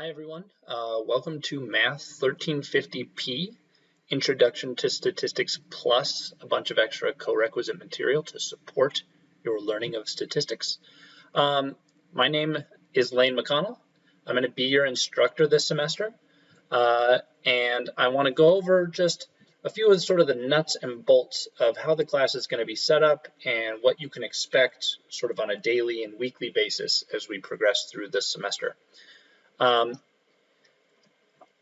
Hi everyone, welcome to Math 1350P, Introduction to Statistics plus a bunch of extra co-requisite material to support your learning of statistics. My name is Lane McConnell. I'm going to be your instructor this semester, and I want to go over just a few of sort of the nuts and bolts of how the class is going to be set up and what you can expect sort of on a daily and weekly basis as we progress through this semester.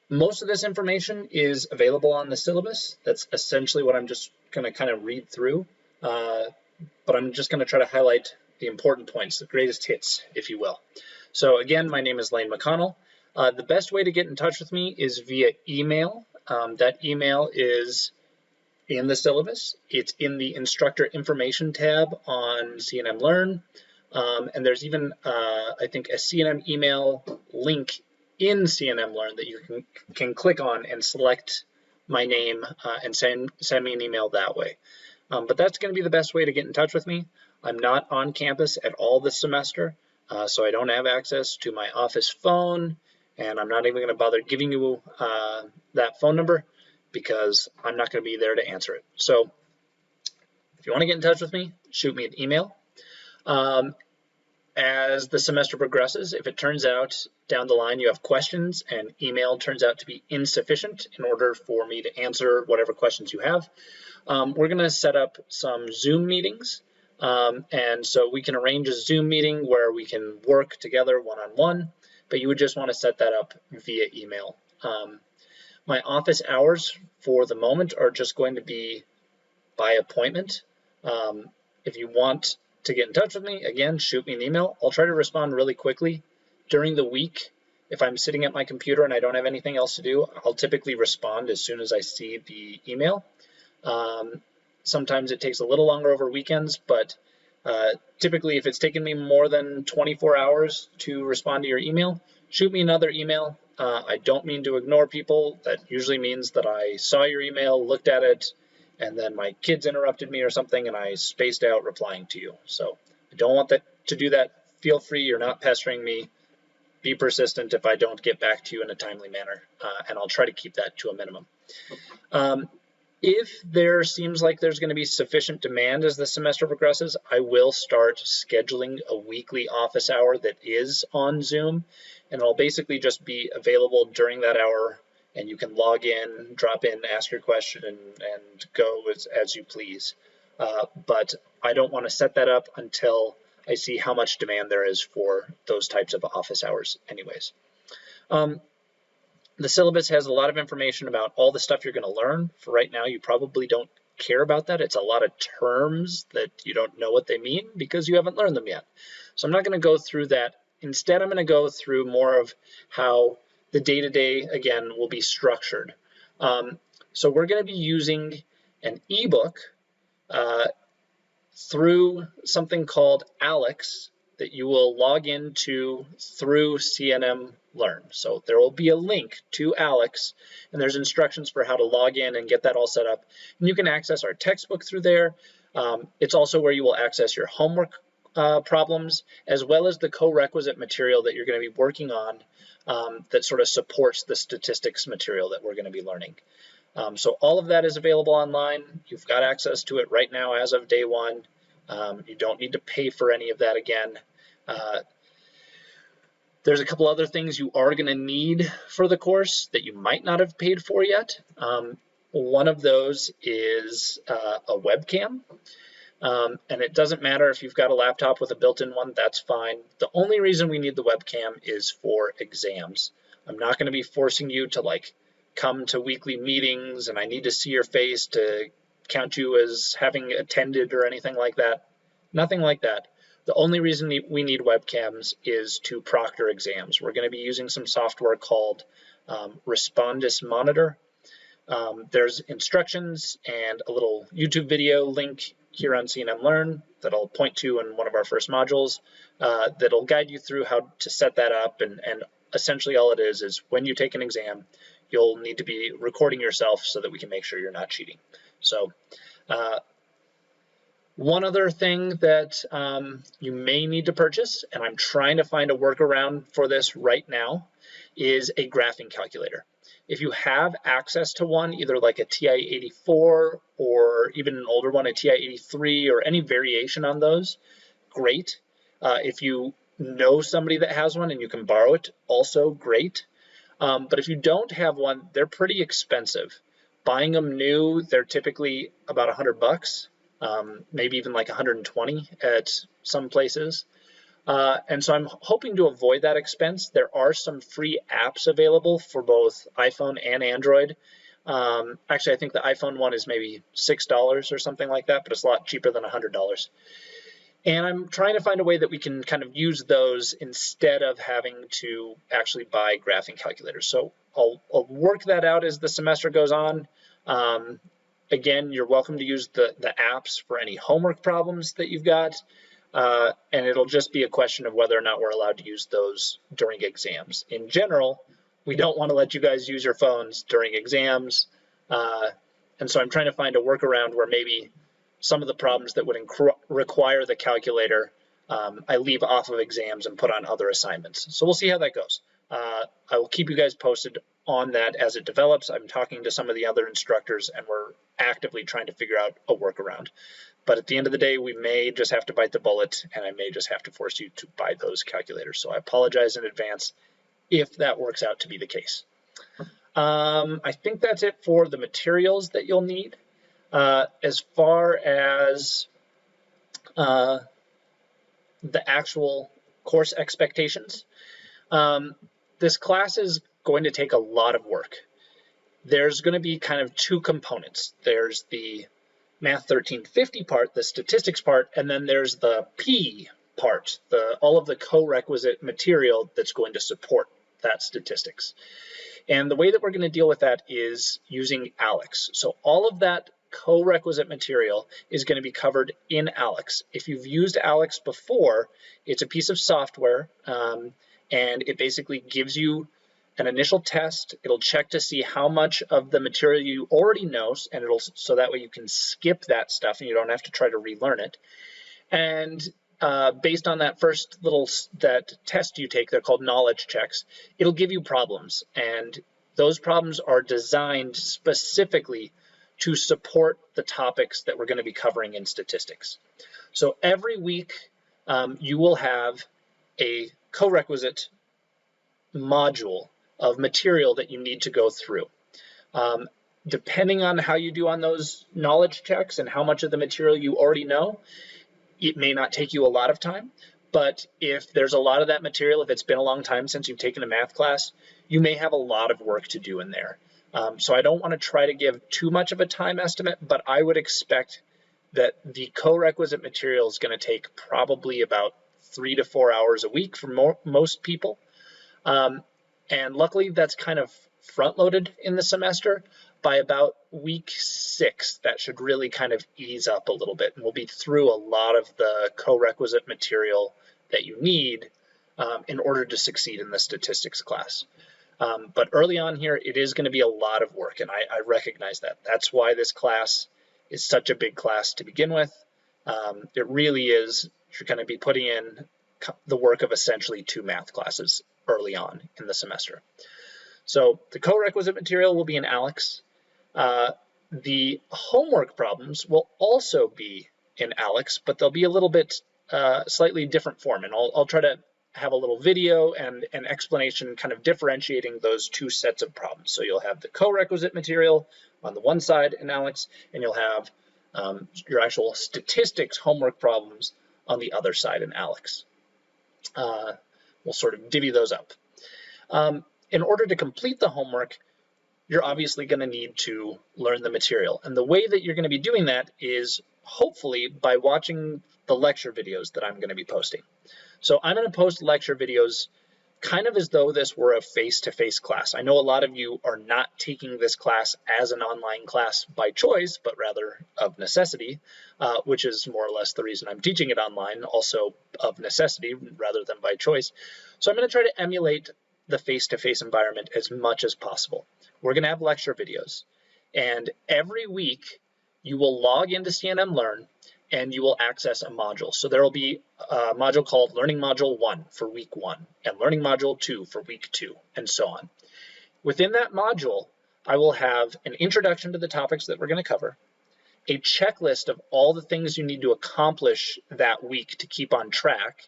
Most of this information is available on the syllabus. That's essentially what I'm just going to kind of read through, but I'm just going to try to highlight the important points, the greatest hits, if you will. So again, my name is Lane McConnell. The best way to get in touch with me is via email. That email is in the syllabus. It's in the instructor information tab on CNM Learn. And there's even, I think, a CNM email link in CNM Learn that you can click on and select my name and send me an email that way. But that's going to be the best way to get in touch with me. I'm not on campus at all this semester, so I don't have access to my office phone, and I'm not even going to bother giving you that phone number because I'm not going to be there to answer it. So if you want to get in touch with me, shoot me an email. As the semester progresses, if it turns out down the line you have questions and email turns out to be insufficient in order for me to answer whatever questions you have, we're going to set up some Zoom meetings. And so we can arrange a Zoom meeting where we can work together one-on-one, but you would just want to set that up via email. My office hours for the moment are just going to be by appointment. If you want to get in touch with me, again, shoot me an email. I'll try to respond really quickly. During the week, if I'm sitting at my computer and I don't have anything else to do, I'll typically respond as soon as I see the email. Sometimes it takes a little longer over weekends, but typically if it's taken me more than 24 hours to respond to your email, shoot me another email. I don't mean to ignore people. That usually means that I saw your email, looked at it, and then my kids interrupted me or something and I spaced out replying to you. So I don't want to do that. Feel free, you're not pestering me. Be persistent if I don't get back to you in a timely manner, and I'll try to keep that to a minimum. If there seems like there's going to be sufficient demand as the semester progresses, I will start scheduling a weekly office hour that is on Zoom, and it'll basically just be available during that hour, and you can log in, drop in, ask your question, and go as you please. But I don't want to set that up until I see how much demand there is for those types of office hours anyways. The syllabus has a lot of information about all the stuff you're going to learn. For right now, you probably don't care about that. It's a lot of terms that you don't know what they mean because you haven't learned them yet. So I'm not going to go through that. Instead, I'm going to go through more of how the day-to-day, again, will be structured. So we're going to be using an ebook through something called Alex that you will log into through CNM Learn. So there will be a link to Alex, and there's instructions for how to log in and get that all set up. And you can access our textbook through there. It's also where you will access your homework problems, as well as the co-requisite material that you're going to be working on that sort of supports the statistics material that we're going to be learning. So all of that is available online. You've got access to it right now as of day one. You don't need to pay for any of that again. There's a couple other things you are going to need for the course that you might not have paid for yet. One of those is a webcam. And it doesn't matter if you've got a laptop with a built-in one, that's fine. The only reason we need the webcam is for exams. I'm not going to be forcing you to come to weekly meetings and I need to see your face to count you as having attended or anything like that. Nothing like that. The only reason we need webcams is to proctor exams. We're going to be using some software called Respondus Monitor. There's instructions and a little YouTube video link here on CNM Learn that I'll point to in one of our first modules that'll guide you through how to set that up. And essentially all it is when you take an exam, you'll need to be recording yourself so that we can make sure you're not cheating. So One other thing that you may need to purchase, and I'm trying to find a workaround for this right now, is a graphing calculator. If you have access to one, either like a TI-84 or even an older one, a TI-83 or any variation on those, great. If you know somebody that has one and you can borrow it, also great. But if you don't have one, they're pretty expensive. Buying them new, they're typically about $100, maybe even like 120 at some places. And so I'm hoping to avoid that expense. There are some free apps available for both iPhone and Android. Actually, I think the iPhone one is maybe $6 or something like that, but it's a lot cheaper than $100. And I'm trying to find a way that we can kind of use those instead of having to actually buy graphing calculators. So I'll work that out as the semester goes on. Again, you're welcome to use the apps for any homework problems that you've got. And it'll just be a question of whether or not we're allowed to use those during exams. In general, we don't want to let you guys use your phones during exams. And so I'm trying to find a workaround where maybe some of the problems that would require the calculator, I leave off of exams and put on other assignments. So we'll see how that goes. I will keep you guys posted on that as it develops. I'm talking to some of the other instructors and we're actively trying to figure out a workaround. But at the end of the day, we may just have to bite the bullet and I may just have to force you to buy those calculators. So I apologize in advance if that works out to be the case. I think that's it for the materials that you'll need. As far as the actual course expectations, this class is going to take a lot of work. There's going to be kind of two components. There's the Math 1350 part, the statistics part, and then there's the P part, all of the co-requisite material that's going to support that statistics. And the way that we're going to deal with that is using ALEKS. So all of that co-requisite material is going to be covered in ALEKS. If you've used ALEKS before, it's a piece of software and it basically gives you an initial test. It'll check to see how much of the material you already know, and so that way you can skip that stuff and you don't have to try to relearn it. And based on that first that test you take, they're called knowledge checks, it'll give you problems. And those problems are designed specifically to support the topics that we're going to be covering in statistics. So every week you will have a co-requisite module of material that you need to go through. Depending on how you do on those knowledge checks and how much of the material you already know, it may not take you a lot of time, but if there's a lot of that material, if it's been a long time since you've taken a math class, you may have a lot of work to do in there. So I don't want to try to give too much of a time estimate, but I would expect that the co-requisite material is going to take probably about 3 to 4 hours a week for most people. And luckily that's kind of front-loaded in the semester. By about week 6, that should really kind of ease up a little bit, and we'll be through a lot of the co-requisite material that you need in order to succeed in the statistics class. But early on here, it is going to be a lot of work, and I recognize that. That's why this class is such a big class to begin with. It really is, you're going to be putting in the work of essentially 2 math classes early on in the semester. So the co-requisite material will be in ALEKS. The homework problems will also be in ALEKS, but they'll be a little bit slightly different form, and I'll try to have a little video and an explanation kind of differentiating those 2 sets of problems. So you'll have the co-requisite material on the one side in ALEKS, and you'll have your actual statistics homework problems on the other side in ALEKS. We'll sort of divvy those up. In order to complete the homework, you're obviously going to need to learn the material. And the way that you're going to be doing that is hopefully by watching the lecture videos that I'm going to be posting. So I'm going to post lecture videos kind of as though this were a face-to-face class. I know a lot of you are not taking this class as an online class by choice, but rather of necessity, which is more or less the reason I'm teaching it online, also of necessity rather than by choice. So I'm going to try to emulate the face-to-face environment as much as possible. We're going to have lecture videos, and every week you will log into CNN Learn and you will access a module. So there will be a module called Learning Module 1 for week 1 and Learning Module 2 for week 2, and so on. Within that module, I will have an introduction to the topics that we're going to cover, a checklist of all the things you need to accomplish that week to keep on track.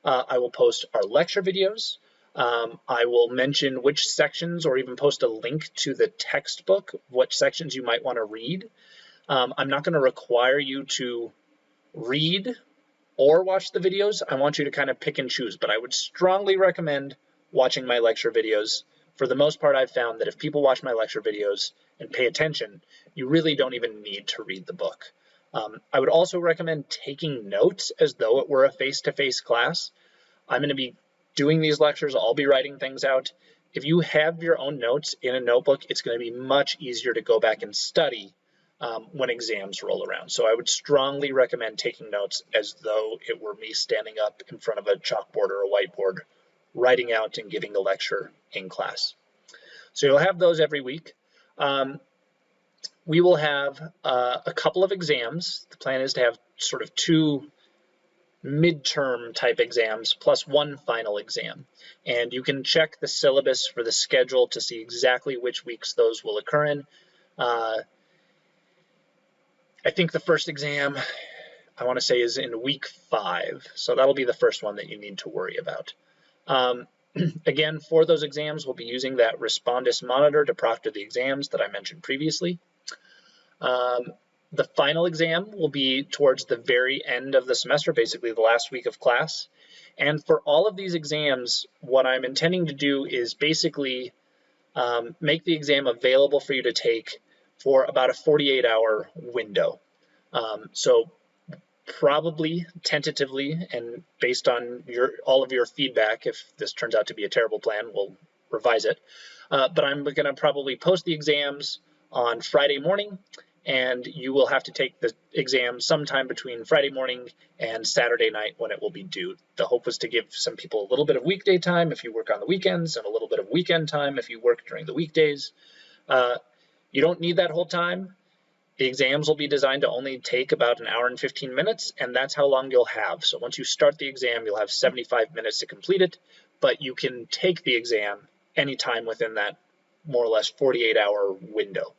I will post our lecture videos. I will mention which sections, or even post a link to the textbook, what sections you might want to read. I'm not going to require you to read or watch the videos. I want you to kind of pick and choose, but I would strongly recommend watching my lecture videos. For the most part, I've found that if people watch my lecture videos and pay attention, you really don't even need to read the book. I would also recommend taking notes as though it were a face-to-face class. I'm going to be doing these lectures. I'll be writing things out. If you have your own notes in a notebook, it's going to be much easier to go back and study when exams roll around. So I would strongly recommend taking notes as though it were me standing up in front of a chalkboard or a whiteboard, writing out and giving a lecture in class. So you'll have those every week. We will have a couple of exams. The plan is to have sort of 2 midterm type exams plus 1 final exam. And you can check the syllabus for the schedule to see exactly which weeks those will occur in. I think the first exam, I want to say, is in week 5. So that'll be the first one that you need to worry about. Again, for those exams, we'll be using that Respondus monitor to proctor the exams that I mentioned previously. The final exam will be towards the very end of the semester, basically the last week of class. And for all of these exams, what I'm intending to do is basically make the exam available for you to take for about a 48-hour window. So probably tentatively, and based on all of your feedback, if this turns out to be a terrible plan, we'll revise it. But I'm going to probably post the exams on Friday morning, and you will have to take the exam sometime between Friday morning and Saturday night when it will be due. The hope was to give some people a little bit of weekday time if you work on the weekends, and a little bit of weekend time if you work during the weekdays. You don't need that whole time. The exams will be designed to only take about an hour and 15 minutes, and that's how long you'll have. So once you start the exam, you'll have 75 minutes to complete it, but you can take the exam anytime within that more or less 48-hour window.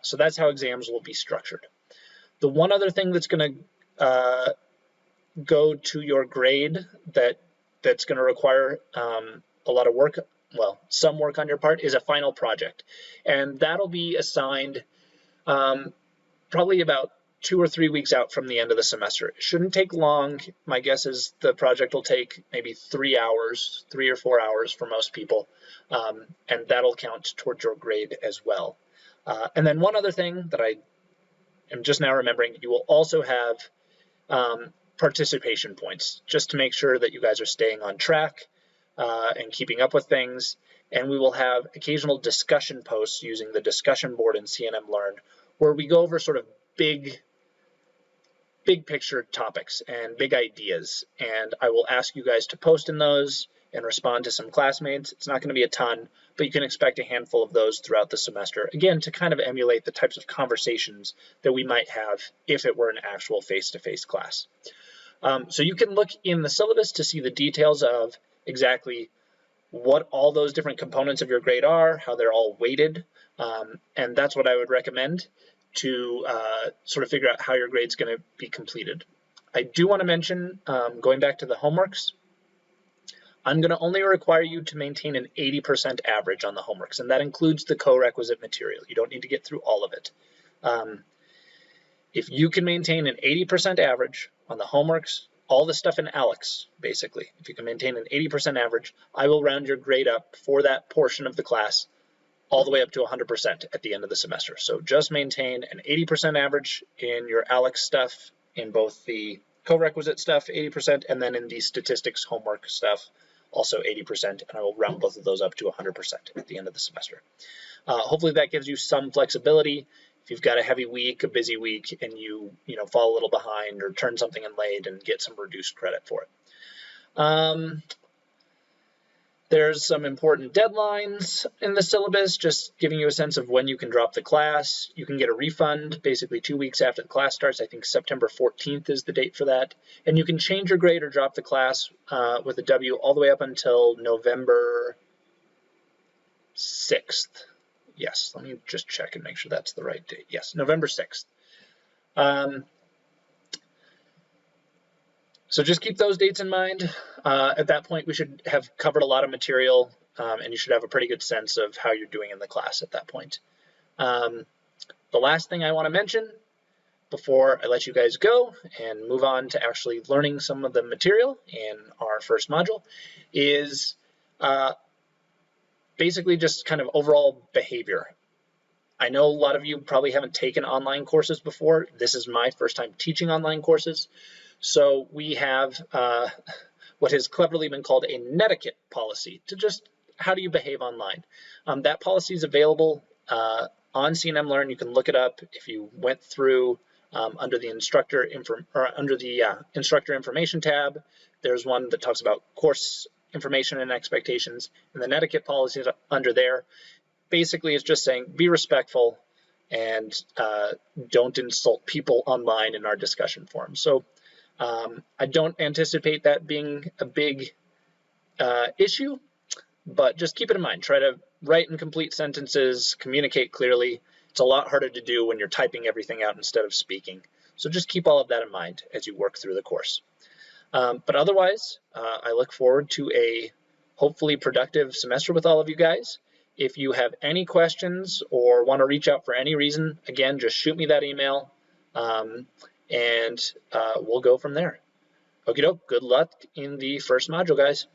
So that's how exams will be structured. The one other thing that's going to go to your grade that's going to require a lot of work, well, some work on your part, is a final project. And that'll be assigned probably about 2 or 3 weeks out from the end of the semester. It shouldn't take long. My guess is the project will take maybe 3 hours, 3 or 4 hours for most people, and that'll count towards your grade as well. And then one other thing that I am just now remembering, you will also have participation points, just to make sure that you guys are staying on track and keeping up with things. And we will have occasional discussion posts using the discussion board in CNM Learn, where we go over sort of big picture topics and big ideas. And I will ask you guys to post in those and respond to some classmates. It's not going to be a ton, but you can expect a handful of those throughout the semester, again, to kind of emulate the types of conversations that we might have if it were an actual face-to-face class. So you can look in the syllabus to see the details of exactly what all those different components of your grade are, how they're all weighted, and that's what I would recommend to sort of figure out how your grade's going to be completed. I do want to mention, going back to the homeworks, I'm going to only require you to maintain an 80% average on the homeworks, and that includes the co-requisite material. You don't need to get through all of it. If you can maintain an 80% average on the homeworks, all the stuff in ALEX, basically, if you can maintain an 80% average, I will round your grade up for that portion of the class all the way up to 100% at the end of the semester. So just maintain an 80% average in your ALEX stuff, in both the co-requisite stuff, 80%, and then in the statistics homework stuff, also 80%, and I will round both of those up to 100% at the end of the semester. Hopefully that gives you some flexibility. If you've got a heavy week, a busy week, and you fall a little behind or turn something in late and get some reduced credit for it. There's some important deadlines in the syllabus, just giving you a sense of when you can drop the class. You can get a refund basically 2 weeks after the class starts. I think September 14th is the date for that. And you can change your grade or drop the class with a W all the way up until November 6th. Yes, let me just check and make sure that's the right date. Yes, November 6th. So just keep those dates in mind. At that point, we should have covered a lot of material, and you should have a pretty good sense of how you're doing in the class at that point. The last thing I want to mention before I let you guys go and move on to actually learning some of the material in our first module is basically just kind of overall behavior. I know a lot of you probably haven't taken online courses before. This is my first time teaching online courses. So we have what has cleverly been called a netiquette policy to just how do you behave online. That policy is available on CNN Learn. You can look it up if you went through under the instructor information tab. There's one that talks about course information and expectations, and the netiquette policy is under there. Basically, it's just saying be respectful and don't insult people online in our discussion forum. So I don't anticipate that being a big issue, but just keep it in mind. Try to write and complete sentences, communicate clearly. It's a lot harder to do when you're typing everything out instead of speaking. So just keep all of that in mind as you work through the course. But otherwise, I look forward to a hopefully productive semester with all of you guys. If you have any questions or want to reach out for any reason, again, just shoot me that email. And we'll go from there. Okie doke, good luck in the first module, guys.